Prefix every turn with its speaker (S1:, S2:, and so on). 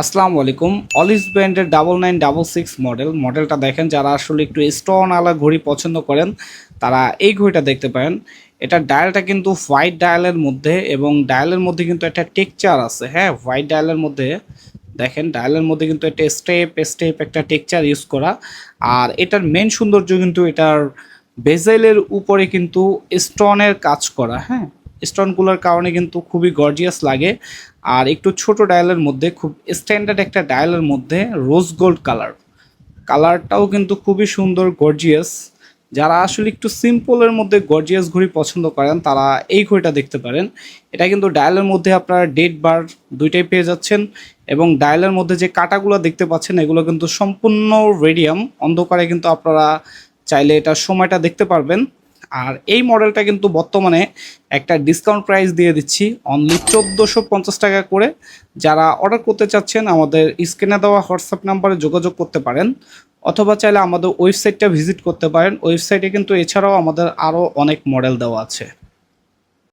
S1: আসসালামু আলাইকুম। অলিস ব্র্যান্ডের 9966 মডেলটা দেখেন, যারা আসলে একটু স্টোন আলা ঘড়ি পছন্দ করেন তারা এই ঘড়িটা দেখতে পারেন। এটা ডায়ালটা কিন্তু হোয়াইট ডায়ালের মধ্যে, এবং ডায়ালের মধ্যে কিন্তু একটা টেক্সচার আছে। হ্যাঁ, হোয়াইট ডায়ালের মধ্যে দেখেন, ডায়ালের মধ্যে কিন্তু একটা স্টেপ একটা টেক্সচার ইউজ করা। আর এটার মেন সৌন্দর্য কিন্তু এটার বেজেলের উপরে কিন্তু স্টোনের কাজ করা। হ্যাঁ, স্টোনগুলোর কারণে কিন্তু খুবই গর্জিয়াস লাগে। আর একটু ছোট ডায়ালের মধ্যে, খুব স্ট্যান্ডার্ড একটা ডায়ালের মধ্যে রোজ গোল্ড কালারটাও কিন্তু খুবই সুন্দর, গর্জিয়াস। যারা আসলে একটু সিম্পলের মধ্যে গর্জিয়াস ঘড়ি পছন্দ করেন তারা এই ঘড়িটা দেখতে পারেন। এটা কিন্তু ডায়ালের মধ্যে আপনারা ডেট বার দুইটাই পেয়ে যাচ্ছেন, এবং ডায়ালের মধ্যে যে কাঁটাগুলো দেখতে পাচ্ছেন এগুলো কিন্তু সম্পূর্ণ রেডিয়াম। অন্ধকারে কিন্তু আপনারা চাইলে এটার সময়টা দেখতে পারবেন। আর এই মডেলটা কিন্তু বর্তমানে একটা ডিসকাউন্ট প্রাইস দিয়ে দিচ্ছি, অনলি 1450 টাকা করে। যারা অর্ডার করতে চাচ্ছেন আমাদের স্ক্রিনে দেওয়া হোয়াটসঅ্যাপ নাম্বারে যোগাযোগ করতে পারেন, অথবা চাইলে আমাদের ওয়েবসাইটটা ভিজিট করতে পারেন। ওয়েবসাইটে কিন্তু এছাড়াও আমাদের আরও অনেক মডেল দেওয়া আছে।